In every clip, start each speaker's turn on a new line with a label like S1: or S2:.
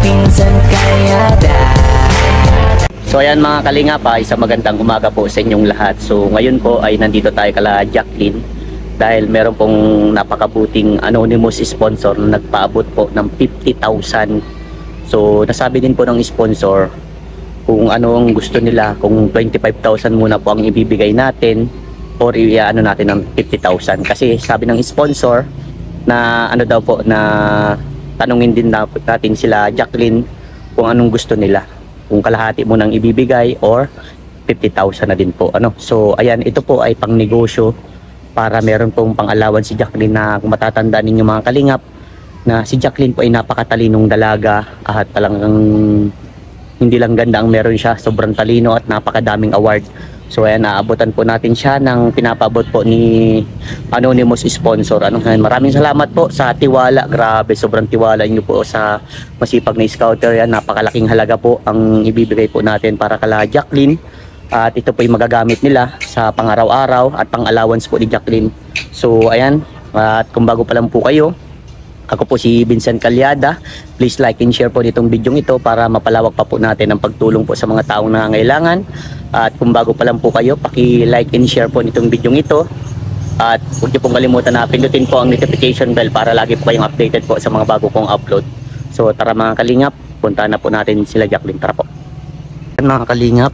S1: Pinsan Kalyada.
S2: So ayan mga kalingap, isang magandang umaga po sa inyong lahat. So ngayon po ay nandito tayo kala Jacqueline dahil meron pong napakabuting anonymous sponsor na nagpaabot po ng 50,000. So nasabi din po ng sponsor kung ano ang gusto nila, kung 25,000 muna po ang ibibigay natin or iaano natin ng 50,000. Kasi sabi ng sponsor na ano daw po, na tanungin din natin sila Jacqueline kung anong gusto nila, kung kalahati mo nang ibibigay or 50,000 na din po. So ayan, ito po ay pang negosyo para meron pong pang-alawan si Jacqueline, na kung matatanda ninyo mga kalingap na si Jacqueline po ay napakatalinong dalaga at talagang hindi lang ganda ang meron siya, sobrang talino at napakadaming award. So ayan, naabutan po natin siya ng pinapabot po ni anonymous sponsor. Maraming salamat po sa tiwala. Grabe, sobrang tiwala niyo po sa masipag na scouter. Yan, napakalaking halaga po ang ibibigay po natin para kala Jacqueline. At ito po yung magagamit nila sa pang-araw-araw at pang-allowance po ni Jacqueline. So ayan, at kung bago pa lang po kayo, ako po si Vincent Kalyada. Please like and share po nitong video ito para mapalawak pa po natin ang pagtulong po sa mga taong nangangailangan. At kung bago pa lang po kayo, paki-like and share po nitong video ito. At huwag niyo pong kalimutan na pindutin po ang notification bell para lagi po kayong updated po sa mga bago kong upload. So tara mga kalingap, punta na po natin sila Jacqueline. Tara po. Mga kalingap,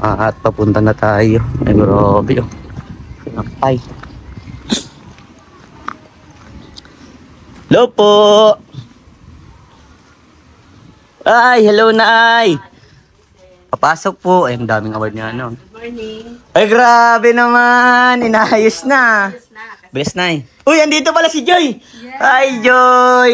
S2: at papunta na tayo. Ay grabe oh. Ay. Hello po. Ay, hello Nay. Papasok po. Ay, ang daming award niya,
S3: Good morning.
S2: Ay, grabe naman. Inayos na. Bilis, Nay. Uy, andito pala si Joy.
S3: Yeah.
S2: Hi, Joy.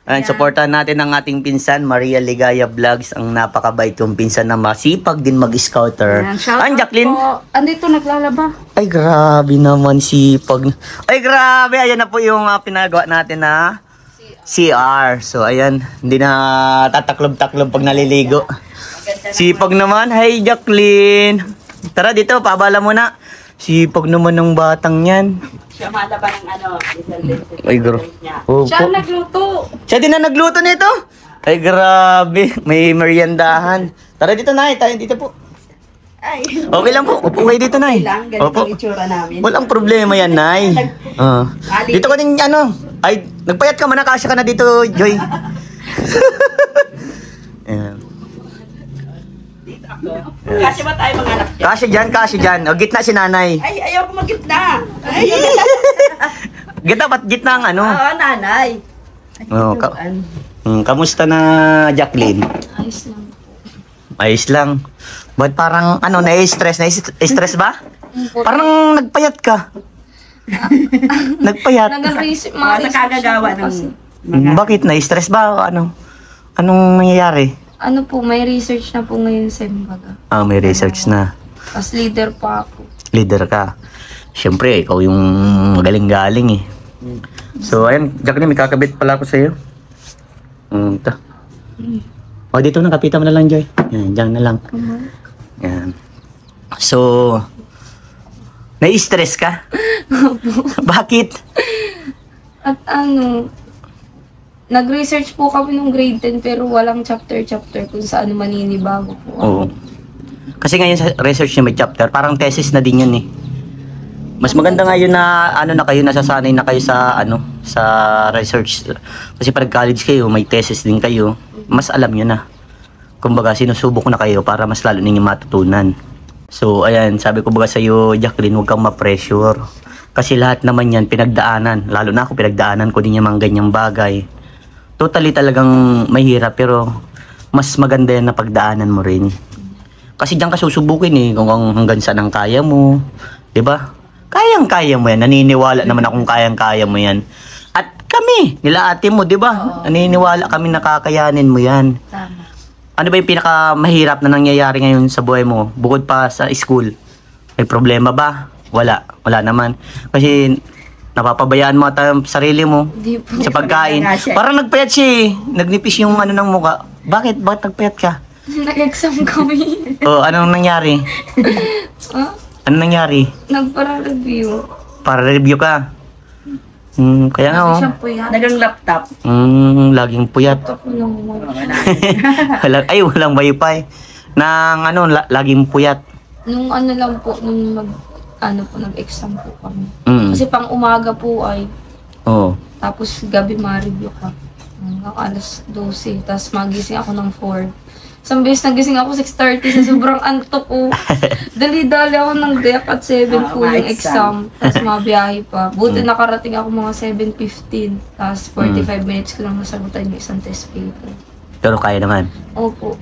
S2: Ayan, supportan natin ang ating pinsan, Maria Ligaya Vlogs. Ang napakabait kong pinsan na masipag din mag-scouter. Ang Jacqueline.
S3: Andito, naglalaba.
S2: Ay, grabe naman, sipag. Ay, grabe. Ayan na po yung pinagawa natin na CR. So, ayan. Hindi na tataklob-taklob pag naliligo. Sipag naman. Hi, Jacqueline. Tara dito, pabala mo na. Sipag naman ng batang yan.
S3: Siya malaba ng
S2: Ay, grabe. Oh,
S3: siya nagluto.
S2: Siya din na nagluto nito. Ay, grabe. May meriendahan. Tara dito, Nay. Tayo dito po.
S3: Ay.
S2: Okay lang po. Upo kayo dito, Nay.
S3: Ganito ang itsura namin.
S2: Walang problema yan, Nay. Dito ka din, ay, nagpayat ka, manakasya ka na dito, Joy. Ayan.
S3: Dito ako. Kasi ba tayo mga anak dyan?
S2: Kasya dyan. O, gitna si Nanay.
S3: Ay, ayaw ko mag-gitna. Ay.
S2: Gitna, ba't gitna ang ano?
S3: Oo, nanay.
S2: Oh, kamusta na, Jacqueline?
S3: Ayos lang.
S2: Ayos lang. Ba't parang, na-stress? Na-stress ba? Parang nagpayat ka. Nagpayat.
S3: Mga nakagagawa ng
S2: Bakit? Na-stress ba? Anong nangyayari?
S4: Ano po, may research na po ngayon sa Imbaga.
S2: May research na.
S4: Tapos leader pa ako.
S2: Leader ka. Siyempre, ikaw yung magaling-galing eh. So, ayan, Jacqueline, may kakabit pala ako sa'yo. Ito. O, dito na, kapitan mo na lang, Joy. Yan, dyan na lang. Yan. So, nai-stress ka? Bakit?
S4: At nag-research po kami nung grade 10 pero walang chapter kung saan maninibago po ako.
S2: Oo. Kasi ngayon sa research niya may chapter, parang thesis na din yun eh. Mas maganda ngayon na na kayo, nasasanay na kayo sa sa research. Kasi pag college kayo, may thesis din kayo. Mas alam niyo na. Kumbaga sinusubok na kayo para mas lalo ninyo matutunan. So ayan, sabi ko baga sa iyo, Jacqueline, huwag kang ma-pressure. Kasi lahat naman yan pinagdaanan. Lalo na ako, pinagdaanan ko din yung mga ganyang bagay. Totally talagang mahirap, pero mas maganda yan na pagdaanan mo rin. Kasi diyan ka susubukin eh, kung hanggang saan ang kaya mo. 'Di ba? Kayang-kaya mo yan. Naniniwala naman akong kayang-kaya mo yan. At kami, nila ate mo, 'di ba? Naniniwala kami na kakayanin mo yan.
S4: Tama.
S2: Ano ba yung pinakamahirap na nangyayari ngayon sa buhay mo? Bukod pa sa school. May problema ba? Wala naman. Kasi napapabayaan mo ang sarili mo sa pagkain. Parang nagpayat siya eh. Nagnipis yung ng mukha. Bakit? Bakit nagpayat ka?
S4: Nag-exam kami.
S2: Anong nangyari?
S4: Huh?
S2: Anong nangyari?
S4: Nagpara-review.
S2: Para review ka? Kaya nga oh.
S5: Siya po yan.
S3: Nagang laptop.
S2: Laging puyat.
S4: Ako lang mo.
S2: Ay, walang wifi. Nang ano, laging puyat.
S4: Nung ano lang po, nung nag-exam po kami.
S2: Mm.
S4: Kasi pang umaga po ay,
S2: Oo.
S4: tapos gabi ma-review ka. Hanggang alas 12, tapos magising ako ng 4. Isang beses nagising ako 6:30 sa sobrang antok ko. Dali-dali ako ng deck at 7 po yung exam. Tapos mabiyahe pa. Buti nakarating ako mga 7:15. Tapos 45 minutes ko lang nasagutan yung isang test paper.
S2: Pero kaya naman.
S4: Opo.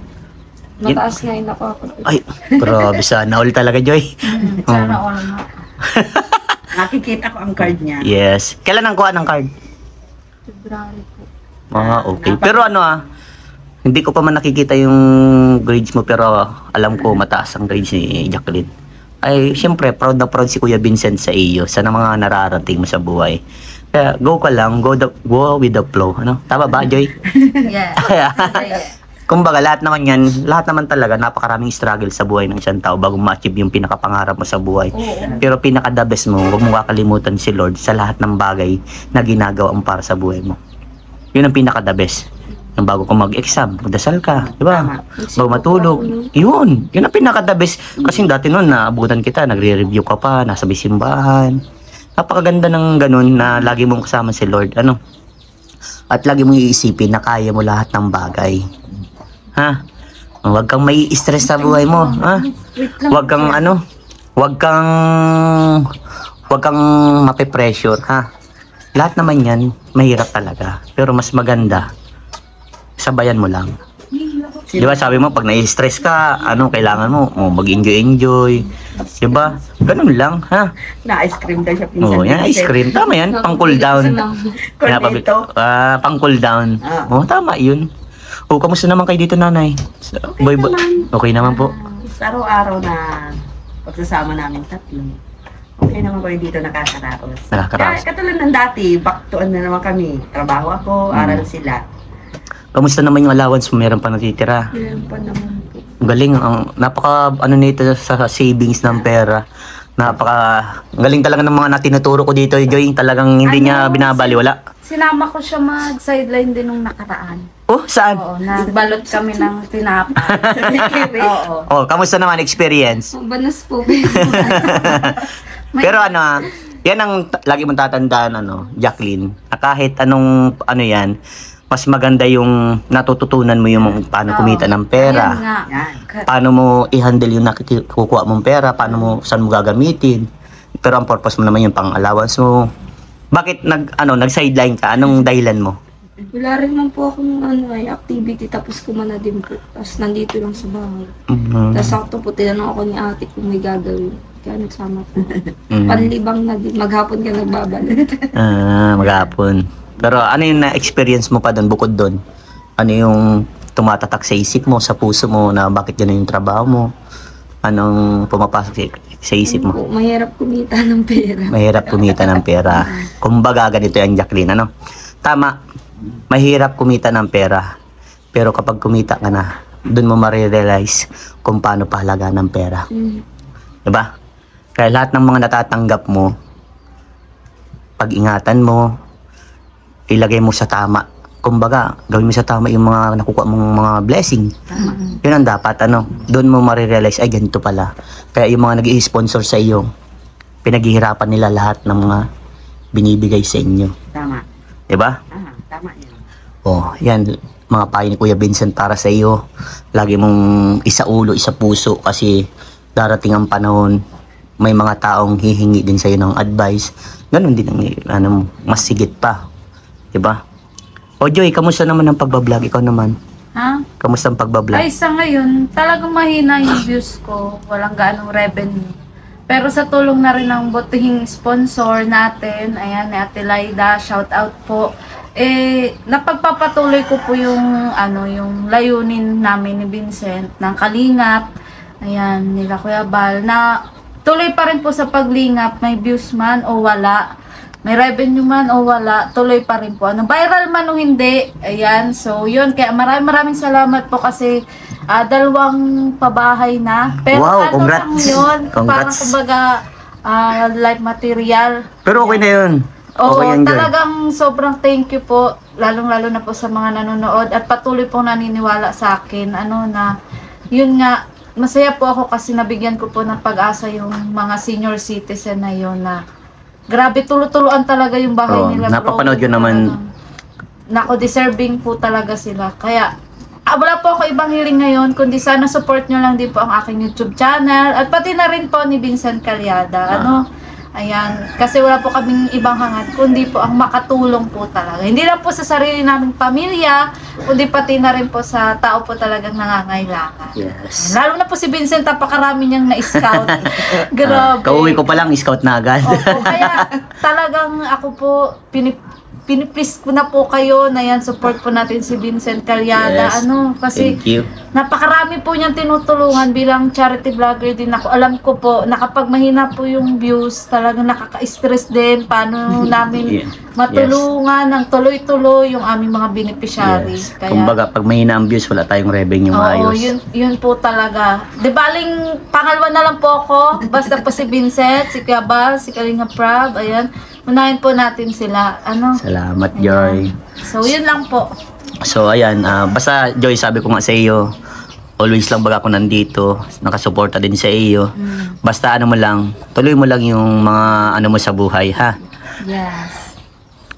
S4: Mataas nga yung ako.
S2: Ay, grabe sana all talaga, Joy.
S5: Sana all na.
S3: Nakikita ko ang card niya.
S2: Yes. Kailan ang kuha ng card?
S4: February po.
S2: Okay. Pero hindi ko pa man nakikita yung grades mo, pero alam ko mataas ang grades ni Jacqueline. Ay, siyempre, proud na proud si Kuya Vincent sa iyo, sa mga nararating mo sa buhay. Kaya, go ka lang, go with the flow. Ano? Tama ba, Joy?
S5: Yeah.
S2: Kumbaga, lahat naman talaga, napakaraming struggle sa buhay ng isang tao bago ma-achieve yung pinakapangarap mo sa buhay. Pero pinaka-the best mo, huwag mo kakalimutan si Lord sa lahat ng bagay na ginagawa mo para sa buhay mo. Yun ang pinaka-the best. Yung bago ka mag-exam, magdasal ka, di ba? Bago matulog. Yun ang pinaka-the best. Kasi dati noon, naabutan kita, nagre-review ka pa, nasa simbahan. Napakaganda ng ganun na lagi mong kasama si Lord. Ano? At lagi mong iisipin na kaya mo lahat ng bagay. Ha? Huwag kang may stress sa buhay mo. Ha? Huwag kang mape-pressure. Ha? Lahat naman yan, mahirap talaga. Pero mas maganda, sabayan mo lang. Di ba sabi mo, pag na-stress ka, kailangan mo, mag-enjoy. Di ba? Ganun lang, ha?
S3: Na-ice cream daw siya pinsan.
S2: Oo, yan, ice cream. Tama yan, pang cool down.
S3: Cornetto.
S2: Pang cool down. Tama yun. Kamusta naman kayo dito, nanay? Okay naman po.
S3: Sa araw-araw na pagsasama namin tatlo. Okay naman ko yung dito nakakaraos.
S2: Nakakaraos.
S3: Katulad ng dati, back to na naman kami. Trabaho ako, aral sila.
S2: Kamusta naman yung allowance mo? Meron pa natitira?
S4: Meron pa naman po.
S2: Galing. Napaka nito sa savings ng pera. Galing talaga ng mga natinuturo ko dito, Joy. Talagang hindi niya binabaliwala.
S5: Sinama ko siya mag-sideline din nung nakaraan.
S2: Oh, saan?
S5: Oo, nagbalot kami ng tinapay. Oo.
S2: Kamusta naman experience?
S4: Banas po.
S2: Pero yan ang lagi mong tatandaan, Jacqueline. Kahit anong yan, mas maganda yung natututunan mo yung paano kumita ng pera.
S5: Ayun nga.
S2: Paano mo i-handle yung nakukuha mong pera, saan mo gagamitin. Pero ang purpose mo naman yung pang-allowance mo. Bakit nag-sideline ka? Anong dahilan mo?
S4: Wala rin man po akong activity, tapos kumana din po. Tapos nandito lang sa bahay. Tapos sakto po, tinanong ako ni ate kung may gagawin. Kaya nagsama po. Panlibang na din. Maghapon ka nagbabalik.
S2: Maghapon. Pero ano yung na-experience mo pa doon, bukod doon? Ano yung tumatatak sa isip mo, sa puso mo, na bakit gano'n yung trabaho mo? Anong pumapasok sa isip mo?
S4: Mahirap kumita ng pera.
S2: Mahirap kumita ng pera. Kumbaga, ganito yan, Jacqueline, Tama, mahirap kumita ng pera. Pero kapag kumita ka na, doon mo marirealize kung paano pahalaga ng pera. Diba? Kaya lahat ng mga natatanggap mo, pag-ingatan mo, ilagay mo sa tama. Kumbaga, gawin mo sa tama yung mga nakukuha mong mga blessing. Yun ang dapat, doon mo marirealize, ay ganito pala. Kaya yung mga nag-i-sponsor sa iyo, pinaghihirapan nila lahat ng mga binibigay sa inyo.
S3: Tama.
S2: Diba?
S3: Tama yan.
S2: Yan, mga payo ni Kuya Vincent para sa iyo. Lagi mong isa ulo, isa puso, kasi darating ang panahon, may mga taong hihingi din sa iyo ng advice. Ganun din ang mas sigit pa. Diba? Joy, kamusta naman ang pagbablog? Ikaw naman.
S5: Ha?
S2: Kamusta ang pagbablog?
S5: Ay, sa ngayon, talagang mahina yung views ko. Walang ganong revenue. Pero sa tulong na rin ng butihing sponsor natin, ayan, ni Ate Laida, shout out po. Napagpapatuloy ko po yung layunin namin ni Vincent ng Kalingap, ayan, nila Kuya Bal, na tuloy pa rin po sa paglingap, may views man o wala, may revenue man o wala, tuloy pa rin po. Viral man o hindi, ayan, so yun, kaya maraming salamat po kasi 2 pabahay na. Pero
S2: wow, congrats.
S5: Lang yun,
S2: Congrats.
S5: parang kumbaga life material.
S2: Pero okay na yun.
S5: Oo,
S2: Okay yan, Joy.
S5: talagang sobrang thank you po, lalong-lalo na po sa mga nanonood at patuloy pong naniniwala sa akin, na, yun nga, masaya po ako kasi nabigyan ko po ng pag-asa yung mga senior citizen na yun na, grabe, tulo-tuloan talaga yung bahay
S2: Oo,
S5: nila.
S2: napapanood yun naman.
S5: Nako, deserving po talaga sila. Kaya, wala po ako ibang hiling ngayon, kundi sana support nyo lang din po ang aking YouTube channel at pati na rin po ni Vincent Calyada. Ayan, kasi wala po kaming ibang hangad, kundi po ang makatulong po talaga. Hindi lang po sa sarili naming pamilya, kundi pati na rin po sa tao po talagang nangangailangan.
S2: Yes.
S5: Lalo na po si Vincent, napakarami niyang na-scout. Grabe.
S2: Kauwi ko pa lang, scout na agad.
S5: Opo, kaya talagang ako po, piniplease ko na po kayo na yan, support po natin si Vincent Calyada.
S2: Yes.
S5: Kasi
S2: Thank you.
S5: napakarami po niyang tinutulungan bilang charity vlogger din ako. Alam ko po, na kapag mahina po yung views, talagang nakaka-stress din paano namin matulungan ng tuloy-tuloy yung aming mga beneficiary.
S2: Yes.
S5: Kaya,
S2: Kumbaga, pag mahina ang views, wala tayong revenue
S5: oo,
S2: maayos.
S5: yun po talaga. Di baling pangalawa na lang po ako. Basta po si Vincent, si Kuya Bal, si Kalinga Prab, ayan. Unahin po natin sila.
S2: Salamat, Joy.
S5: So, yun lang po.
S2: So, ayan. Basta, Joy, sabi ko nga sa iyo, always lang baga ako nandito. Nakasuporta din sa iyo. Basta ano mo lang, tuloy mo lang yung mga ano mo sa buhay, ha?
S5: Yes.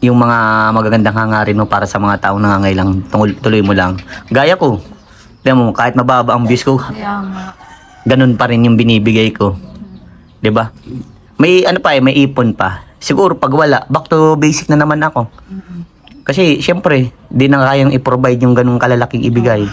S2: Yung mga magagandang hangarin mo para sa mga taong nangangailang, tuloy mo lang. Gaya ko. Tignan mo, kahit mababa ang views ko,
S5: Kaya nga.
S2: ganun pa rin yung binibigay ko. 'Di ba? May ano pa may ipon pa. Siguro pag wala, back to basic na naman ako. Kasi syempre, di na kayang i-provide yung ganung kalalaking ibigay.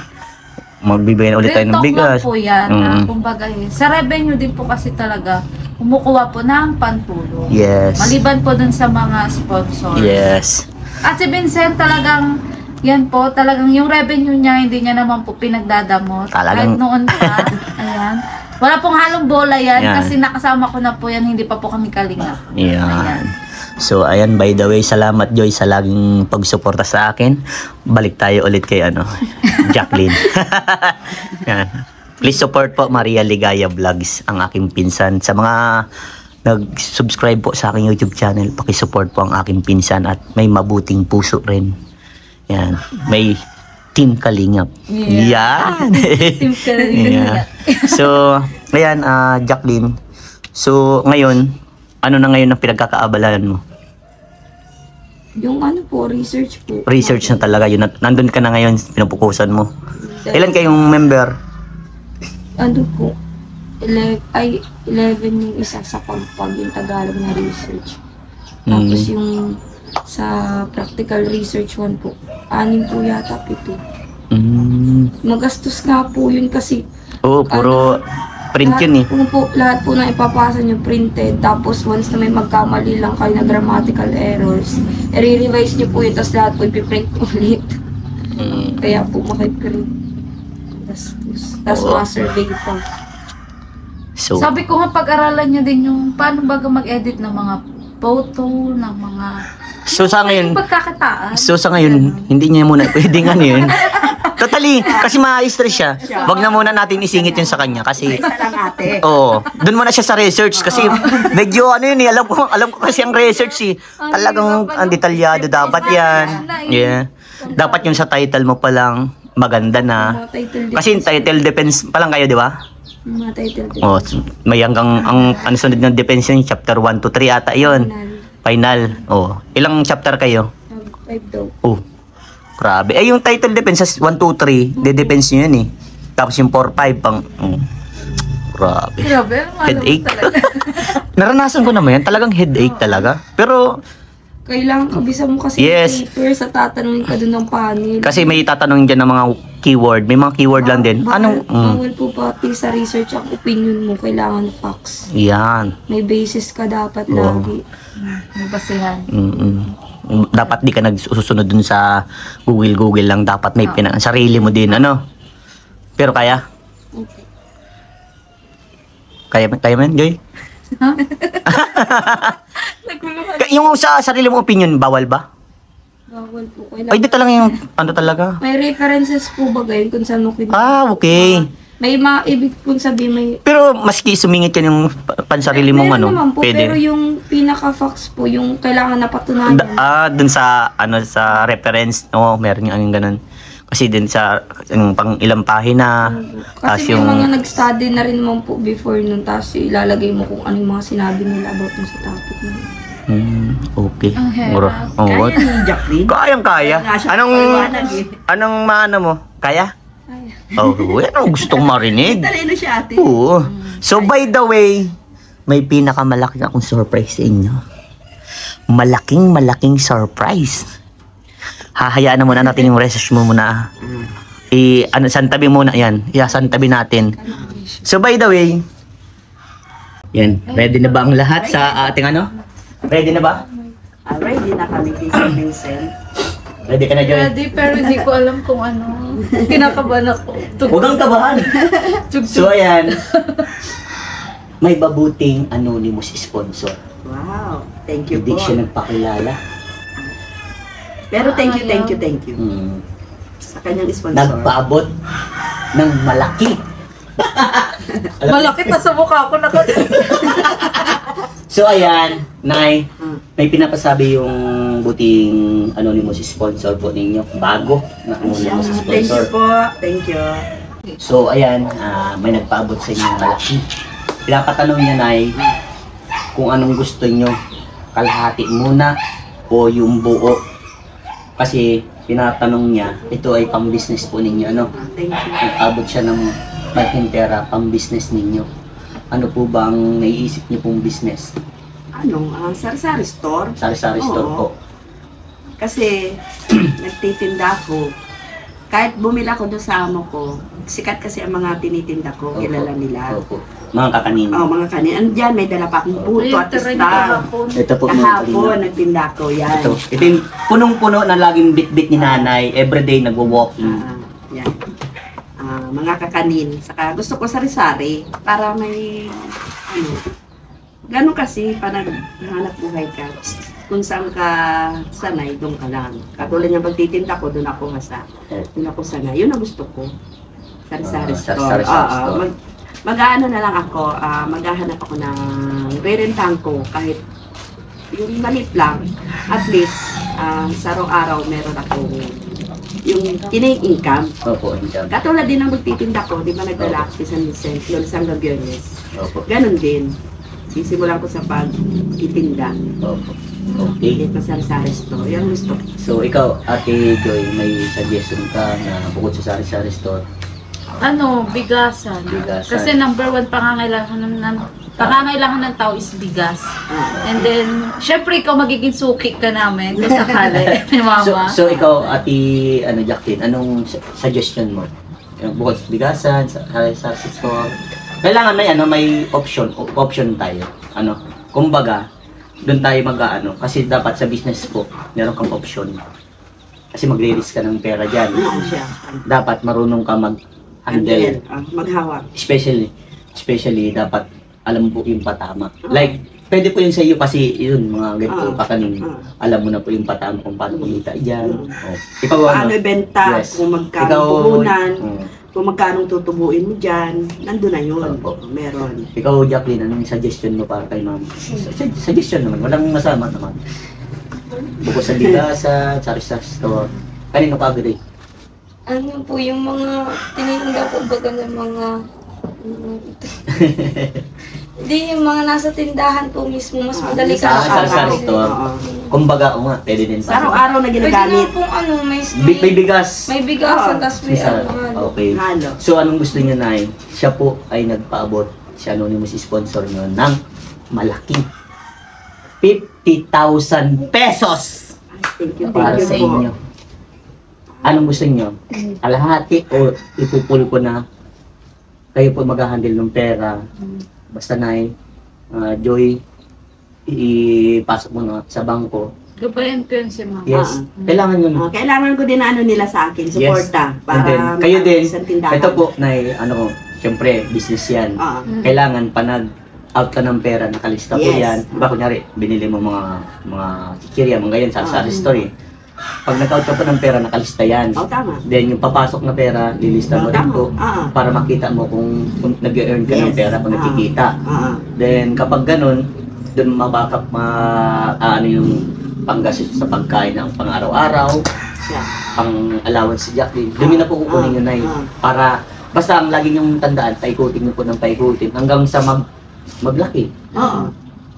S2: Magbibigay na ulit tayo ng
S5: Real talk
S2: bigas.
S5: lang po yan. Kumbaga, sa revenue din po kasi talaga, kumukuha po ng pantulong.
S2: Yes.
S5: Maliban po dun sa mga sponsors.
S2: Yes.
S5: At si Vincent talagang, yan po, talagang yung revenue niya, hindi niya naman po pinagdadamot.
S2: Talagang-
S5: Kahit noon pa, ayan. Wala pong halong bola yan,
S2: Yan.
S5: kasi nakasama ko na po yan, hindi pa po kami kalinga.
S2: Yan. So, ayan, by the way, salamat, Joy, sa laging pagsuporta sa akin. Balik tayo ulit kay, Jacqueline. Yan. Please support po Maria Ligaya Vlogs, ang aking pinsan. Sa mga nag-subscribe po sa aking YouTube channel, pakisupport po ang aking pinsan at may mabuting puso rin. Yan. May Team Kalingap. Yan.
S5: Team Kalingap.
S2: Yeah. So, ayan, Jacqueline. So, ngayon, ano na ngayon ang pinagkakaabalahan mo?
S4: Yung po, research po.
S2: Research na talaga yun. Nandun ka na ngayon, pinupukusan mo. Ilan kayong member?
S4: Ano po, 11 yung isa sa pagpag, yung Tagalog na research. Tapos yung sa practical research 1 po, 6 po yata, 7. Magastos nga po yun kasi
S2: Oo, puro print yun eh.
S4: lahat po na ipapasa nyo printed, tapos once na may magkamali lang kayo na grammatical errors, i-revise nyo po yun, tapos lahat po ipiprint ulit. Kaya po makiprint. Gastos. Tapos
S2: Oo.
S4: mga survey pa.
S2: So,
S5: Sabi ko nga, pag-aralan niya din yung paano baga mag-edit ng mga photo, ng mga
S2: so sa ngayon,
S5: pagkakitaan.
S2: hindi niya muna pwedeng ano yun. Totally, kasi ma-stress siya. Wag na muna natin isingit yun sa kanya kasi
S3: Isa lang ate.
S2: oo, doon muna siya sa research kasi medyo ano yun eh, alam ko kasi ang research eh. Talagang ang detalyado dapat yan. Yeah. Dapat yung sa title mo pa lang maganda na.
S4: Mga title
S2: Kasi yung title depends pa lang kayo, di ba?
S4: Mga title din.
S2: Oh, may hanggang ang sunod na defense yun, chapter 1 to 3 ata yun. Final. Oh, ilang chapter kayo?
S4: 5 daw.
S2: Oh. Grabe. Eh yung title defense 1 2 3, de-defense nyo yun eh. Tapos yung 4 5 pang grabe.
S5: Grabe, ano
S2: Headache.
S5: talaga.
S2: Naranasan ko naman yan, talagang headache talaga. Pero
S4: Kailangan kabisa mo kasi
S2: Yes.
S4: yung paper sa tatanungin ka dun ng panel.
S2: kasi may tatanungin dyan ng mga keyword, may mga keyword lang din. Anong
S4: Bawal po pati sa research ang opinion mo. Kailangan facts.
S2: yan.
S4: May basis ka dapat
S2: Oo.
S4: lagi.
S5: May basihan.
S2: Dapat di ka nagsusunod dun sa Google lang. Dapat may sarili mo din, ano? Pero kaya? Kaya mo yan, Joy? Yung sa sarili mong opinion, bawal ba?
S4: Bawal po.
S2: Ay, di talaga yung, ano talaga?
S4: May references po ba gayon kung saan mo
S2: Ah, okay.
S4: May ibig kong sabihin, may...
S2: Pero maski sumingit yan yung pansarili mong
S4: Meron naman po,
S2: pwede.
S4: pero yung pinaka-facts po, yung kailangan napatunayan.
S2: Dun sa, sa reference, meron yung ganun. Kasi din sa, yung pang ilang pahina.
S4: Kasi may mga nag-study na rin naman po before nun, tapos ilalagay mo kung anong mga sinabi nila about mo sa topic na yun.
S2: Okay.
S5: Okay.
S3: Kaya ni Jacqueline.
S2: Kayang-kaya.
S3: Kaya nga siya
S2: Anong,
S3: paliwanag eh.
S2: anong maano mo? Kaya?
S4: Ay,
S2: Ano gustong marinig?
S3: Talino siya ate.
S2: Oo. So by the way, may pinakamalaki akong surprise sa inyo. Malaking surprise. Hahayaan na muna natin yung research mo muna. Santabi muna yan. Santabi natin. So by the way, yan. Ready na ba ang lahat sa ating ano? Ready na ba?
S3: Ready na kami kay Sir Vincent.
S2: Ready ka na, Joy?
S5: Ready, pero hindi ko alam kung ano. Kinakabahan ako.
S2: Huwag kang kabahan. So ayan. May babuting anonymous sponsor.
S3: Wow. Thank you
S2: Hindi
S3: po.
S2: siya nagpakilala.
S3: Pero thank you. Sa kanyang sponsor.
S2: Nagpaabot ng malaki.
S5: Malaki pa sa mukha ko.
S2: So ayan, Nay, may pinapasabi yung buting anonymous sponsor po ninyo. Bago na anonymous
S3: Thank you
S2: sponsor.
S3: po. Thank you.
S2: So ayan, may nagpaabot sa inyo ng malaki. Pinapatanong niya, Nay, kung anong gusto nyo. Kalahati muna o yung buo. Kasi pinatanong niya, ito ay pang-business po ninyo. Ano?
S3: Thank you.
S2: Nag-abot siya ng malaking pera pang-business ninyo. Ano po ba ang naiisip niyo pong business?
S3: Sari-sari store.
S2: Sari-sari store
S3: Oo.
S2: po.
S3: Kasi nagtitinda ako. Kahit bumila ko doon sa amo ko, sikat kasi ang mga tinitinda ko, kilala nila.
S2: Opo. Mga kakanin.
S3: Mga kanin. Andiyan, may dala pa akong buto at isda.
S2: Ito po mga
S3: Kahapon,
S2: kalina.
S3: nagtinda ko yan.
S2: Ito yung punong-puno na laging bit-bit ni nanay. Everyday nagwo-walking.
S3: Yan. Mga kakanin. Saka gusto ko sari-sari para may ganun kasi pa naghanap buhay ka. Kung saan ka sanay, doon ka lang. Katulad ng pagtitinda ko, doon ako sanay. Yun ang gusto ko. Sari-sari store.
S2: Sari-sari store.
S3: Mag-aano na lang ako, maghahanap ako ng rerentahan ko kahit yung malit lang. At least, sa araw-araw meron akong yung income.
S2: Opo, income.
S3: Katulad din ng magtitinda ko, di ba nagdala ako sa San Vicente, Lunes hanggang Biyernes.
S2: Opo.
S3: Ganon din. Sisimulan ko sa pag-itinda.
S2: Opo. Okay.
S3: Dito sa sari-sari store. Yan gusto ko.
S2: So ikaw, Ate Joy, may suggestion ka na bukod sa sari-sari store?
S5: Bigasan.
S2: Bigasan.
S5: Kasi number one pangangailangan ng tao is bigas. And then, syempre ikaw magiging suki ka namin kung sakali ni Mama.
S2: So ikaw, Ate Jacqueline, anong suggestion mo? Bukod sa bigasan, sa sari-sari store, kailangan may option tayo. Kumbaga, doon tayo kasi dapat sa business ko, meron kang option. Kasi magre-risk ka ng pera dyan. Dapat marunong ka mag-handle.
S3: Maghawak.
S2: Especially dapat alam mo po yung patama. Like, pwede po yun sa iyo kasi yun, mga ganito kakanin. Alam mo na po yung patama kung paano kumita dyan. Ikaw,
S3: Paano ibenta,
S2: Yes.
S3: kung magkano
S2: Ikaw,
S3: puhunan, kung magkano tutubuin mo dyan, nandun na yun.
S2: Opo.
S3: Meron.
S2: Ikaw, Jacqueline, anong suggestion mo para kay ma'am? Suggestion naman, walang masama naman. Bukod sa bigasan, sari-sari store, kanino ka agree?
S4: Ano po yung mga tinitinda po baga ng mga hindi yung mga nasa tindahan po mismo mas madali ka
S2: Sari-sari store. Kumbaga, o nga, pwede din
S3: Sa araw-araw na
S4: Pwede
S3: ginagamit.
S4: nga pong may
S2: May bigas.
S4: may bigasan tas may
S2: Okay.
S3: Halo.
S2: So, anong gusto niyo, Nay? Siya po ay nagpaabot, si anonymous sponsor niyo ng malaki. 50,000 pesos
S3: Thank you
S2: para sa
S3: po.
S2: inyo. Anong gusto niyo? Kalahati o ipupul ko na kayo po mag-handle ng pera? Basta, Nay, Joy, ipasok mo na sa bangko.
S5: Gabayan ko yun si Mama.
S2: Yes, kailangan yun.
S3: Kailangan ko din na din nila sa akin, suporta.
S2: And
S3: Para
S2: then, kayo din,
S3: isang tindahan.
S2: ito po, Nay, syempre, business yan. Kailangan out ka ng pera, nakalista po
S3: Yes.
S2: yan. Diba, kunyari, binili mo mga kikirya, mga ganyan, sa store eh. pag nag-out ka po ng pera, nakalista yan.
S3: Oh, tama.
S2: Then yung papasok na pera, lilista mo rin
S3: Tama.
S2: po
S3: Ah.
S2: para makita mo kung nag-earn ka ng
S3: Yes.
S2: pera, kung nakikita. Then kapag ganun, dun mabakap ano yung panggastos sa pagkain ng pang-araw-araw,
S3: Siya.
S2: pang allowance si Jacqueline. Dumi na po kukunin yun, Nay. Para, basta ang lagi niyong tandaan, paikutin niyo po ng paikutin hanggang sa maglaki.
S3: Oo.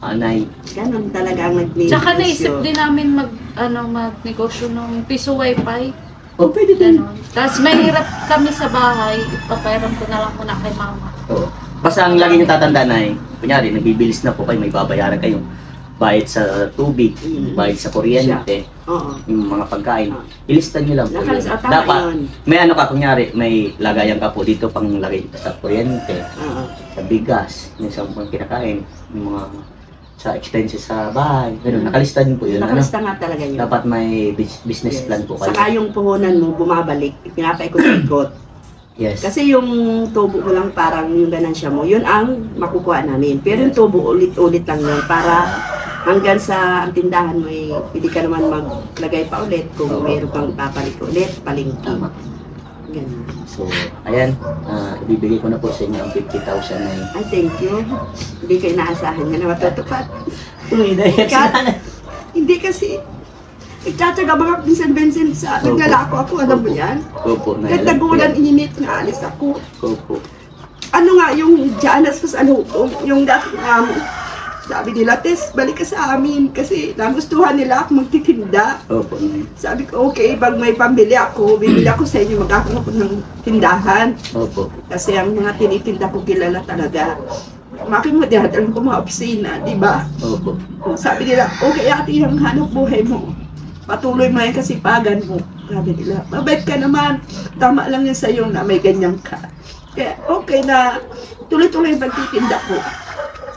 S2: Nay.
S3: Ganun talaga ang nag-negosyo.
S5: Tsaka naisip din namin magnegosyo ng piso wifi.
S2: O, pwede din.
S5: Ganon. Tapos may hirap kami sa bahay, ipapairam ko na lang muna kay mama.
S2: Oo. Basta ang lagi niyo tatandaan, Nay, kunyari, nabibilis na po kayo, may babayaran kayong bayad sa tubig, bayad sa kuryente,
S3: Oo.
S2: yung mga pagkain. Ilista niyo lang po yun.
S3: Nakalista, tama
S2: Dapat,
S3: yun.
S2: may ano ka, kunyari, may lagayan ka po dito pang lagay sa kuryente,
S3: Oo.
S2: sa bigas, yung sa mga kinakain, yung mga sa expenses sa bahay, gano'n. Nakalista din po yun. Ano?
S3: Nakalista nga talaga yun.
S2: Dapat may business
S3: Yes.
S2: plan po kayo.
S3: Saka yung puhunan mo, bumabalik, pinapaikot-ikot.
S2: Yes.
S3: Kasi yung tubo mo lang parang yung ganansya mo, yun ang makukuha namin. Pero yung tubo ulit-ulit lang yun para hanggang sa ang tindahan mo eh, hindi ka naman maglagay pa ulit kung
S2: Oo.
S3: mayroon kang papalit ulit, palingki.
S2: Tama.
S3: Ganun.
S2: So, ayan, ibibigay ko na po sa inyo ang 50,000 na yun.
S3: Ay, thank you. Hindi ko inaasahan nga na matutupad.
S2: Umidayak si
S3: Kat-
S2: nanay.
S3: Hindi kasi, nagtsatsaga mga Vincent sa
S2: Opo.
S3: naglalako ako, alam mo yan?
S2: Opo,
S3: Kahit
S2: alam ko
S3: nagulan,
S2: yan.
S3: init nga, alis ako.
S2: Opo.
S3: Ano nga yung Janas pa sa loob, yung dati nga mo. Sabi nila, Tess, balik ka sa amin kasi nagustuhan nila ako magtitinda.
S2: Opo.
S3: Sabi ko, okay, pag may pambili ako, bibili ako sa inyo, magkakaroon ako ng tindahan.
S2: Opo.
S3: Kasi ang mga tinitinda ko kilala talaga. Maki mo, dinadalan ko mga opisina, di ba?
S2: Opo.
S3: Sabi nila, okay ate, yung hanap buhay mo. Patuloy mo yung kasipagan mo. Sabi nila, mabait ka naman. Tama lang yun sa'yo na may ganyan ka. Kaya okay na tuloy-tuloy yung pagtitinda ko.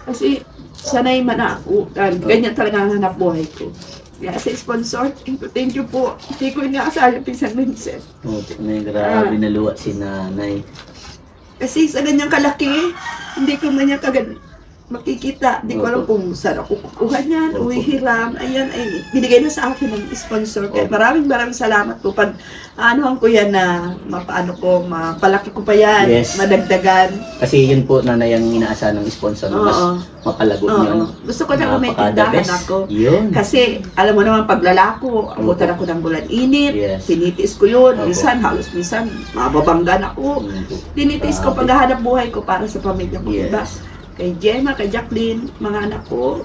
S3: Kasi sanay man ako. Ganyan talaga ang hanap buhay ko. Kaya sa sponsor, thank you po. Hindi ko inaasahan yung Pinsan Vincent.
S2: Opo. Grabe naluwa si nanay.
S3: Kasi sa ganyang kalaki, hindi ko man yan kagad makikita. Hindi ko alam kung saan ako kukuha niyan,
S2: Opo.
S3: hiram. Ayan, ay binigay na sa akin ng sponsor. Kaya
S2: Opo.
S3: maraming salamat po. Pag anuhan ko yan na mapaano ko, mapalaki ko pa yan,
S2: Yes.
S3: madagdagan.
S2: Kasi yun po, nanay, ang inaasahan ng sponsor na mas
S3: Oo.
S2: mapalagot
S3: Oo.
S2: niyo. Ano?
S3: Gusto ko na may
S2: Napaka-the
S3: tindahan
S2: best.
S3: ako.
S2: Yun.
S3: Kasi alam mo naman pag lalako, abutan ako ng bulan init,
S2: Yes.
S3: tinitiis ko yun.
S2: Opo.
S3: Minsan, halos minsan, mababanggan ako. Tinitiis ko paghahanap buhay ko para sa pamilya ko.
S2: Yes.
S3: Diba? Kay Gemma, kay Jacqueline, mga anak ko,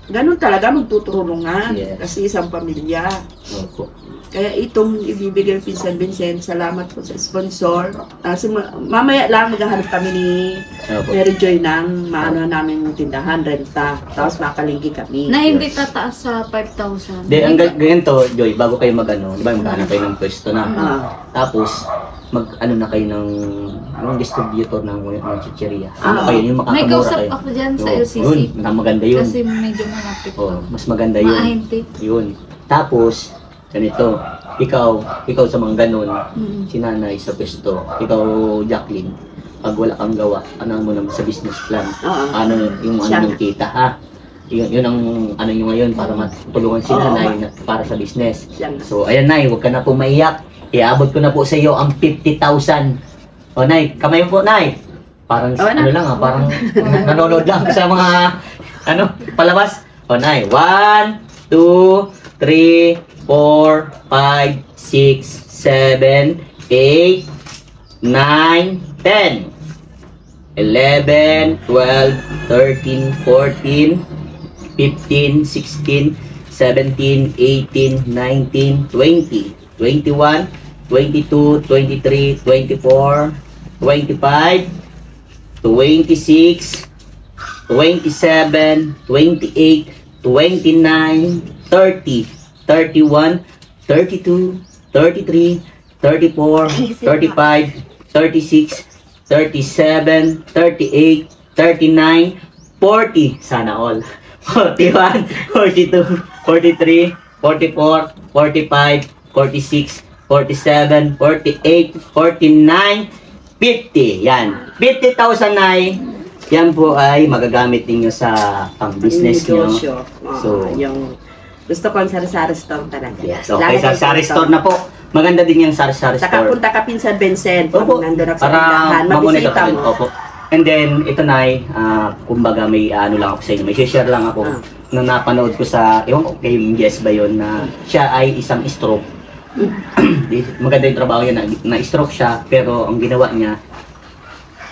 S3: ganun talaga magtutulungan.
S2: Yes.
S3: Kasi isang pamilya.
S2: Opo.
S3: Kaya itong ibibigay ng Pinsan Vincent, salamat po sa sponsor. Mamaya lang maghahanap kami ni
S2: Opo.
S3: Mary Joy ng maano namin tindahan, renta. Tapos makalingki kami.
S5: Na hindi tataas sa 5,000.
S2: Then, ang ganito, Joy, bago kayo mag-ano, di ba, maghanap kayo ng pwesto na.
S3: Ah.
S2: Tapos, mag-ano na kayo ng distributor ng chicheria.
S3: Ah.
S2: Ano kayo, yung
S5: May
S2: makakamura
S5: kausap
S2: kayo.
S5: ako dyan sa
S2: Oo,
S5: LCC.
S2: Yun, maganda yun.
S5: Kasi medyo malapit
S2: Oh,
S5: pa.
S2: mas maganda yun.
S5: Maahente.
S2: Yun. Tapos, ganito, ikaw sa mga ganun,
S5: Mm.
S2: si nanay sa pwesto, ikaw, Jacqueline, pag wala kang gawa, ano mo naman sa business plan?
S3: Oo.
S2: Ano yung
S3: Siya
S2: ano yung kita, ha? Yun ang ano nyo ngayon para matulungan si
S3: Oo.
S2: nanay para sa business.
S3: Siya nga.
S2: So, ayan, Nay, huwag ka na po maiyak. Iabot ko na po sa iyo ang 50,000. O, Nay, kamay mo po, Nay. Parang,
S3: Oo na.
S2: ano lang, parang nanonood lang sa mga, palabas. O, Nay, 1, 2, 3, 4, 5, 6, 7, 8, 9, 10, 11, 12, 13, 14, 15, 16, 17, 18, 19, 20, 21, 22, 23, 24, 25, 26, 27, 28, 29, 30, 31, 32, 33, 34, 35, 36, 37, 38, 39, 40. Sana all. 41, 42, 43, 44, 45, 46, 47, 48, 49, 50. Yan. 50,000 ay yan po ay magagamit ninyo sa pang-business nyo.
S3: Negosyo.
S2: So,
S3: yung Gusto ko ang sari-sari store talaga.
S2: Yes, okay.
S3: Lalagay ko
S2: Sari
S3: ito.
S2: store na po. Maganda din yung sari-sari
S3: Saka
S2: store.
S3: punta ka Pinsan Vincent.
S2: Opo.
S3: Nandun ako sa
S2: Para
S3: tindahan.
S2: mamonitor
S3: Mabisita
S2: ka din.
S3: mo.
S2: Opo. And then, ito na kumbaga may ano lang ako sa inyo. May share lang ako na napanood ko sa, ewan ko kay Jess ba yun, na siya ay isang stroke. Maganda yung trabaho yun, na-stroke siya, pero ang ginawa niya,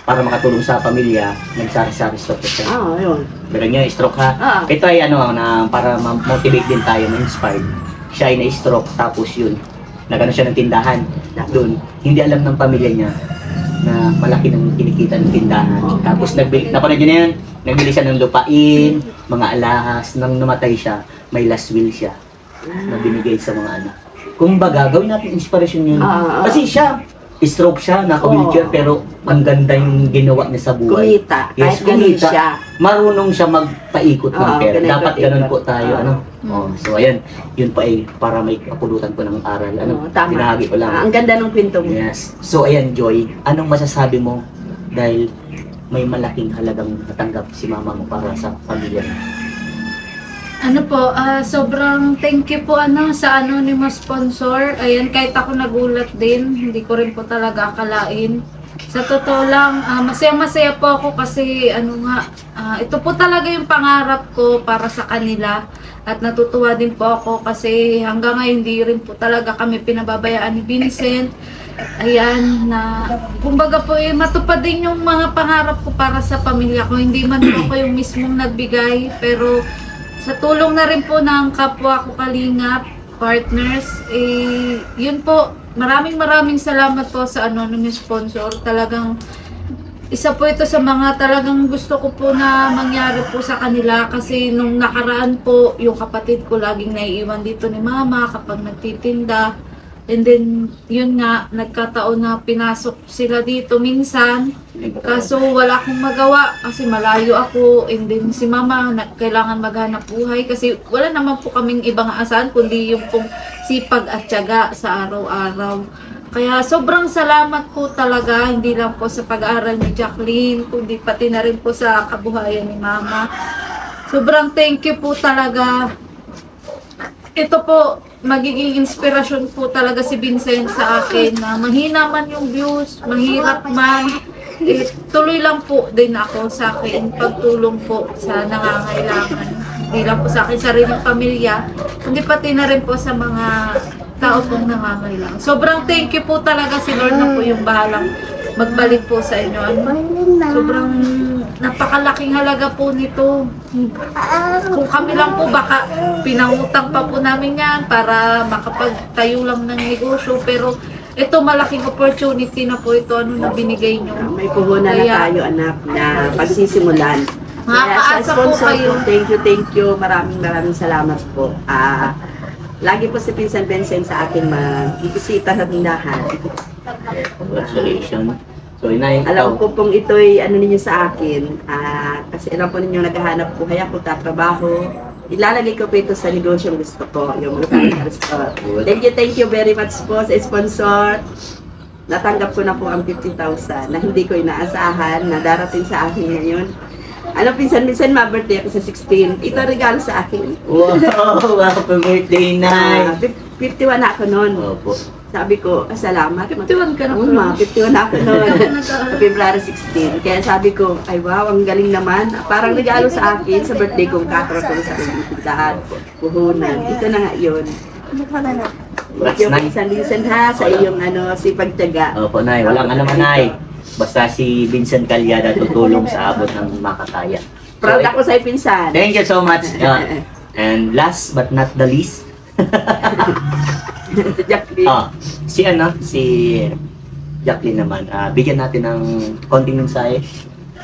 S2: para makatulong sa pamilya, nagsari-sari stroke siya.
S3: Yun.
S2: Pero niya, stroke ha. Ito ay na para ma-motivate din tayo, ma-inspired. Siya ay na-stroke, tapos yun, nagano siya ng tindahan. Doon, hindi alam ng pamilya niya na malaki ng kinikita ng tindahan. Tapos napanood niyo na yun, nagbili siya ng lupain, mga alahas, nang namatay siya, may last will siya na binigay sa mga anak. Kumbaga, gawin natin inspiration yun. Kasi siya, stroke siya, naka-wheelchair, pero ang ganda yung ginawa niya sa buhay.
S3: Kumita.
S2: Yes,
S3: Kahit ganun
S2: kumita.
S3: siya.
S2: Marunong siya magpaikot ng pera. Dapat ganun po tayo. So, ayan. Yun pa ay para may kapulutan po ng aral.
S3: Tama.
S2: Binahagi ko lang.
S3: Ang ganda ng kwento mo.
S2: Yes. So, ayan, Joy. Anong masasabi mo dahil may malaking halagang natanggap si mama mo para sa pamilya mo?
S5: Sobrang thank you po sa anonymous sponsor. Ayan, kahit ako nagulat din, hindi ko rin po talaga akalain. Sa totoo lang, masaya-masaya po ako kasi ito po talaga yung pangarap ko para sa kanila. At natutuwa din po ako kasi hanggang ngayon hindi rin po talaga kami pinababayaan ni Vincent. Ayan, na kumbaga po matupad din yung mga pangarap ko para sa pamilya ko. Hindi man po ako yung mismong nagbigay, pero sa tulong na rin po ng kapwa ko kalingap, partners, yun po, maraming salamat po sa anonymous sponsor. Talagang isa po ito sa mga talagang gusto ko po na mangyari po sa kanila kasi nung nakaraan po, yung kapatid ko laging naiiwan dito ni mama kapag nagtitinda. And then, yun nga, nagkataon na pinasok sila dito minsan. Kaso wala akong magawa kasi malayo ako. And then si mama, kailangan maghanap buhay kasi wala naman po kaming ibang asahan kundi yung pong sipag at tiyaga sa araw-araw. Kaya sobrang salamat po talaga, hindi lang po sa pag-aaral ni Jacqueline, kundi pati na rin po sa kabuhayan ni mama. Sobrang thank you po talaga. Ito po, magiging inspirasyon po talaga si Vincent sa akin na mahina man yung views, mahirap man, tuloy lang po din ako sa akin pagtulong po sa nangangailangan. Hindi lang po sa akin sariling pamilya, kundi pati na rin po sa mga tao pong nangangailangan. Sobrang thank you po talaga, si Lord na po yung bahalang magbalik po sa inyo. Sobrang napakalaking halaga po nito. Kung kami lang po, baka pinangutang pa po namin yan para makapagtayo lang ng negosyo. Pero ito, malaking opportunity na po ito na binigay nyo.
S3: May puhunan na tayo, anak, na pagsisimulan.
S5: Makakaasa po kayo.
S3: Thank you. Maraming salamat po. Lagi po si Pinsan Vincent sa akin mag-ibisita sa tindahan.
S2: Congratulations. So, inay,
S3: Alam ko pong ito'y ninyo sa akin. Kasi alam po ninyo naghahanap buhay ako, tatrabaho. Ilalagay ko po ito sa negosyong gusto ko, yung mga store. Thank you very much po sa sponsor. Natanggap ko na po ang 50,000 na hindi ko inaasahan na darating sa akin ngayon. Pinsan, ma-birthday ako sa 16. Ito regalo sa akin.
S2: Wow! Happy birthday, Nay!
S3: 51 na ako noon.
S2: Opo.
S3: Sabi ko, salamat.
S5: 51 ka na po.
S3: 51 na ako noon. February 16. Kaya sabi ko, ay wow, ang galing naman. Parang regalo sa akin sa birthday kong kakaroon sa pintindahan. Puhunan. Ito na nga yun.
S2: Congrats,
S3: Yung
S2: Nay.
S3: Pinsan Vincent ha, sa iyong sipag-tiyaga.
S2: Opo, Nay. Walang alam, Nay. Basta si Vincent Calyada tutulong sa abot ng makakaya.
S3: Proud ako sa Pinsan.
S2: Thank you so much. And last but not the least, si Jacqueline naman. Bigyan natin ng konting mensahe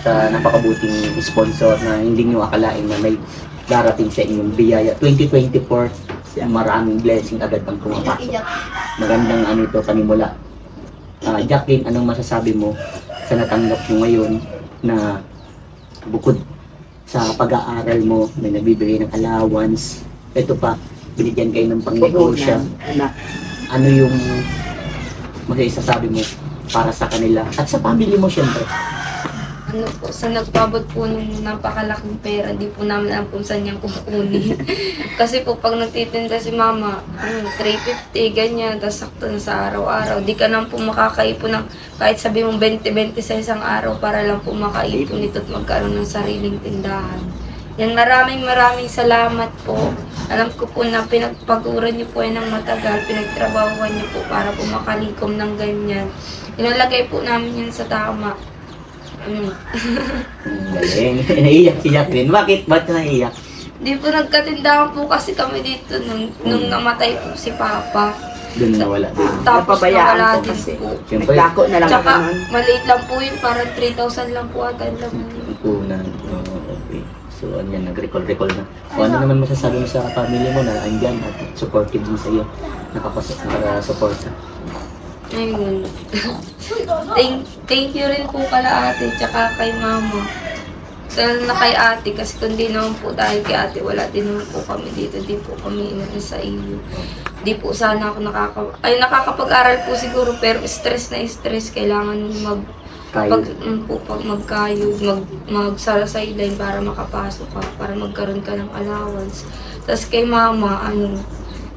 S2: sa napakabuting sponsor na hindi nyo akalain na may darating sa inyong biyaya. 2024, maraming blessing agad ang pumapasok. Magandang ito panimula. Jacqueline, anong masasabi mo sa natanggap mo ngayon na bukod sa pag-aaral mo, may nagbibigay ng allowance, ito pa, binigyan kayo ng pangnegosya. Ano yung masasabi mo para sa kanila at sa family mo syempre?
S4: ano po, sa nagpabot po ng napakalaking pera, di po namin alam kung saan niyang kukunin. Kasi po, pag nagtitinda si mama, 350, ganyan, tapos sakto na sa araw-araw. Di ka lang po makakaipon ng, kahit sabi mong 20-20 sa isang araw, para lang po makaipon ito at magkaroon ng sariling tindahan. Yan, maraming salamat po. Alam ko po na pinagpaguran niyo po yan ng matagal, pinagtrabahuan niyo po para po makalikom ng ganyan. Inalagay po namin yan sa tama.
S2: Galing. Naiiyak si Jacqueline. Bakit? Ba't naiiyak?
S4: Di po nagkatindahan po kasi kami dito nung namatay po si Papa.
S2: Doon nawala.
S4: Tapos
S3: Napabayaan
S4: nawala
S3: ko
S4: din
S3: kasi.
S4: po.
S2: Siyempre,
S3: Naglako na lang ako
S4: Tsaka
S3: nun.
S4: maliit lang po yun, parang 3,000 lang po ata yung laman.
S2: punan. Okay. So, yan, nag-recall na. O, ano naman masasabi mo sa family mo na andyan at supportive din sa iyo? Nakasuporta.
S4: Ayun. thank you rin po kala ate, tsaka kay mama. Dahil na kay ate, kasi kung di naman po dahil kay ate, wala din naman po kami dito. Di po kami inano sa iyo. Di po sana ako nakakapag-aral po siguro, pero stress na stress. Kailangan pag magkayod, magsara-sideline para makapasok ka, para magkaroon ka ng allowance. Tapos kay mama,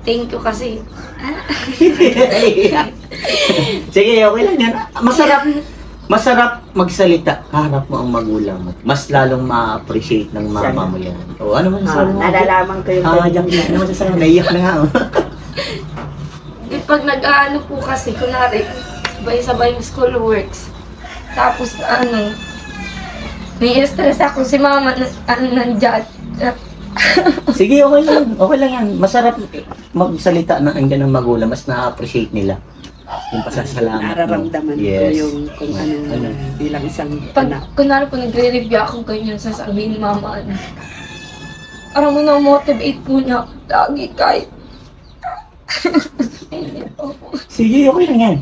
S4: thank you kasi.
S2: Sige, okay lang yan. Masarap magsalita. Harap mo ang magulang mo. Mas lalong ma-appreciate ng mama mo yan. O, ano man sasabi mo?
S3: Nalalaman ko yung
S2: Jacqueline, ano man sasabi mo? Naiyak na nga.
S4: Pag nag-ano po kasi, kunwari, sabay-sabay yung school works. Tapos, may stress ako si mama, nandiyan.
S2: Sige, okay lang. Okay lang yan. Masarap magsalita na andyan ng magulang. Mas na-appreciate nila. Yung pasasalamat mo.
S3: nararamdaman ko
S2: Yes.
S3: yung kung ano bilang isang
S4: Pag,
S3: anak.
S4: kunwari po nagre-review ako ganyan, sasabihin ni mama, parang motivate po niya lagi kahit.
S2: Sige, okay lang yan.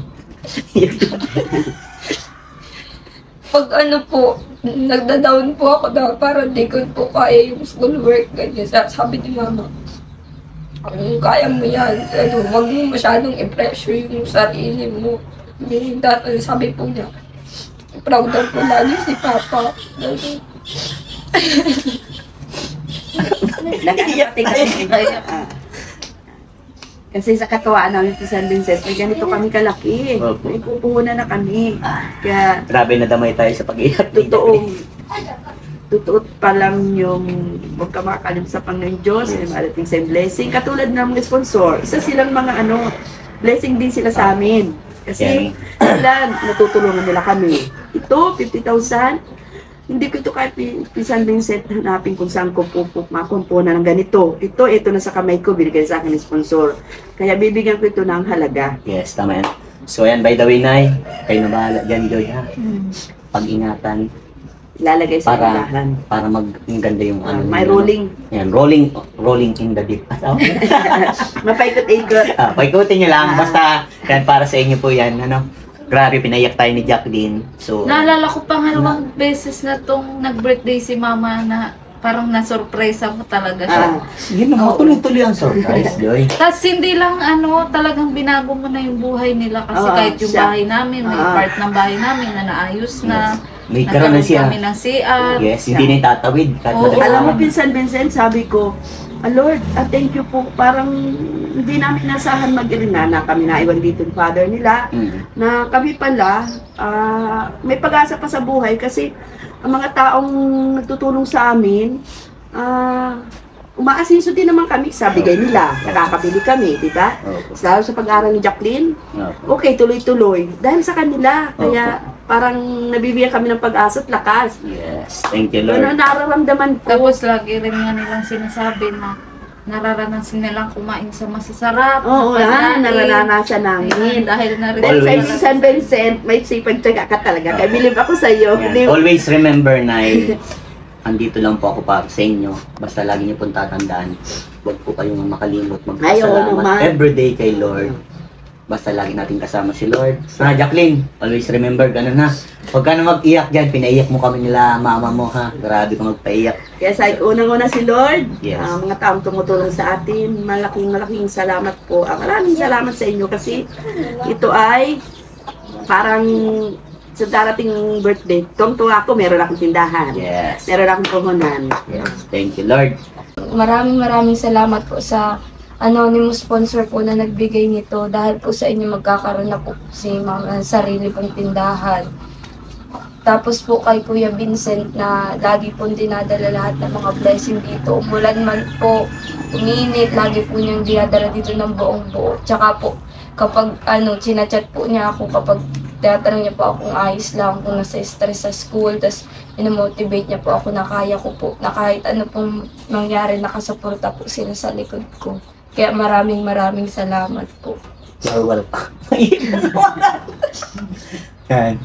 S4: Pag po, nagda-down po ako na parang di ko po kaya yung school work, ganyan. Sabi ni mama, kung kaya mo yan, wag mo masyadong i-pressure yung sarili mo. Sabi po niya, proud daw po lagi si Papa.
S3: Kasi sa katuwaan namin sa San Vincent, may ganito kami kalaki.
S2: Opo.
S3: May pupuhunan na kami. Kaya,
S2: Grabe na damay tayo sa pag-iyak.
S3: totoo pa lang yung huwag ka makakalim sa Panginoon Diyos, may marating sa blessing. Katulad ng mga sponsor, isa silang mga blessing din sila sa amin. Kasi sila, natutulungan nila kami. Ito, 50,000. Hindi ko ito kahit San Vincent hanapin kung saan ko makumpuna ng ganito. Ito na sa kamay ko, binigay sa akin ng sponsor. Kaya bibigyan ko ito ng halaga.
S2: Yes, tama yan. So, yan, by the way, Nay, kayo na bahala dyan, Joy, ha? Pag-ingatan
S3: Ilalagay sa ilahan.
S2: para maganda yung
S3: May
S2: yung
S3: rolling.
S2: Yan, rolling in the deep.
S3: Mapaikot-ikot.
S2: Paikutin nyo lang, basta yan, para sa inyo po yan, Grabe, pinaiyak tayo ni Jacqueline. So,
S5: Naalala ko pa nga namang beses na tong nag-birthday si mama na parang na-surpresa mo talaga siya.
S2: yun naman, tuloy-tuloy ang surprise, Joy.
S5: Tapos hindi lang talagang binago mo na yung buhay nila kasi kahit yung
S3: siya.
S5: bahay namin, may part ng bahay namin na naayos na.
S2: May karoon na siya.
S5: kami ng CR.
S2: Yes, hindi na yung tatawid. Kahit
S5: Oo.
S2: madalas
S3: Alam mo,
S2: naman.
S3: Pinsan Vincent, sabi ko, Lord, thank you po. Parang hindi namin nasahan mag-irina na kami naiwan dito ng father nila. Na kami pala, may pag-asa pa sa buhay kasi ang mga taong nagtutulong sa amin, umaasinso din naman kami sa bigay nila. Nakakabili kami, di ba?
S2: Opo.
S3: Lalo sa pag-aaral ni Jacqueline,
S2: Opo.
S3: okay, tuloy-tuloy. Dahil sa kanila, kaya parang nabibigyan kami ng pag-asa at lakas.
S2: Yes, thank you,
S3: Ano
S2: Lord.
S3: nararamdaman ko?
S5: Tapos lagi rin nga nilang sinasabi na nararanasan nilang kumain sa masasarap.
S3: Oo,
S5: pagkain.
S3: nararanasan
S5: Ayun,
S3: namin.
S5: dahil na rin
S3: Dahil sa San Vincent, may sipag tsaga ka talaga. Kaya believe ako sa iyo.
S2: Yan. Always remember, Nay, andito lang po ako para sa inyo. Basta lagi niyo pong tatandaan. Huwag po kayong makalimot
S3: Ay, oo naman.
S2: magpasalamat everyday kay Lord. Basta lagi natin kasama si Lord. Jacqueline, always remember, ganun ha. Huwag ka na mag-iyak dyan, pinaiyak mo kami nila mama mo ha. Grabe kang magpaiyak.
S3: Kaya sa unang-una si Lord,
S2: Yes.
S3: mga taong tumutulong sa atin, malaking salamat po. Maraming salamat sa inyo kasi ito ay parang sa darating birthday, tuwang-tuwa ako, meron akong tindahan.
S2: Yes.
S3: Meron akong puhunan.
S2: Yes. Thank you, Lord.
S4: Maraming salamat po sa anonymous sponsor po na nagbigay nito. Dahil po sa inyo magkakaroon na po si mga sarili pong tindahan. Tapos po kay Kuya Vincent na lagi pong dinadala lahat ng mga blessing dito. Umulan man po, uminit, lagi po niyang dinadala dito ng buong buo. Tsaka po, kapag chinachat po niya ako kapag tinatanong niya po akong ayos lang, kung nasa stress sa school, tapos inomotivate niya po ako na kaya ko po, na kahit ano pong mangyari, nakasuporta po sila sa likod ko. Kaya maraming salamat po.
S2: You're welcome.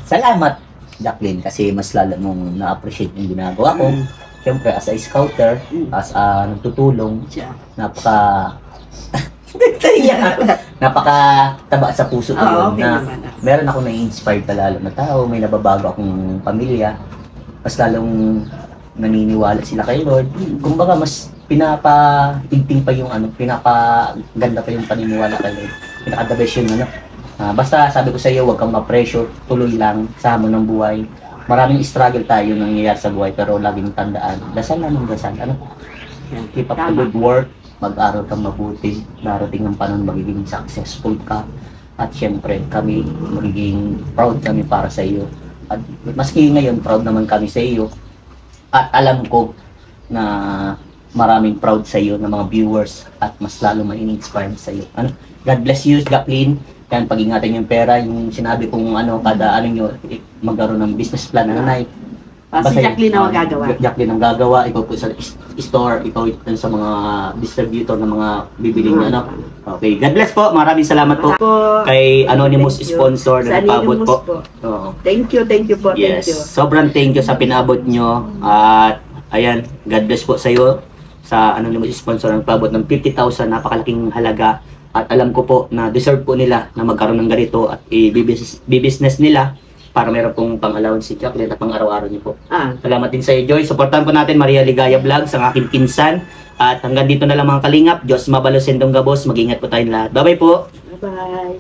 S2: Salamat, Jacqueline, kasi mas lalo mong na-appreciate yung ginagawa ko. Siyempre, as a scouter, as a nagtutulong, napaka-taba sa puso ko yun, na meron ako na-inspire lalo na tao, may nababago akong pamilya, mas lalong naniniwala sila kay Lord. Kumbaga, mas pinapa-tingting pa yung pinapaganda pa yung paniniwala kay Lord. Pinaka-the best yun, basta sabi ko sa iyo, huwag kang ma-pressure, tuloy lang sa hamon ng buhay. Maraming struggle tayo nangyayari sa buhay, pero laging tandaan, dasal lang ng dasal. Keep up the good work, mag-aral kang mabuti, darating ang panahon magiging successful ka. At syempre, kami, magiging proud kami para sa iyo. At maski ngayon, proud naman kami sa iyo. At alam ko na maraming proud sa iyo ng mga viewers at mas lalo ma-inspire sa iyo. God bless you, Jacqueline. Yan, pag-ingatan yung pera, yung sinabi kong kada nyo, magkaroon ng business plan na nanay.
S3: Si Jacqueline ang gagawa.
S2: Jacqueline ang gagawa, ikaw po sa store, ikaw sa mga distributor ng mga bibili niyo, Okay, God bless po. Maraming salamat po kay anonymous sponsor na nagpaabot po.
S3: Thank you po.
S2: Yes,
S3: Thank you.
S2: sobrang thank you sa pinabot nyo. At ayan, God bless po sa iyo sa anonymous sponsor na nagpaabot ng 50,000, napakalaking halaga. At alam ko po na deserve po nila na magkaroon ng ganito at i-business nila para meron pong pang-allowance si Jacqueline at pang-araw-araw niyo po. Salamat din sa iyo, Joy. Supportan po natin Maria Ligaya Vlogs, ang aking pinsan. At hanggang dito na lang mga kalingap. Diyos mabalo sendong gabos. Mag-ingat po tayong lahat. Bye-bye po.
S3: Bye-bye.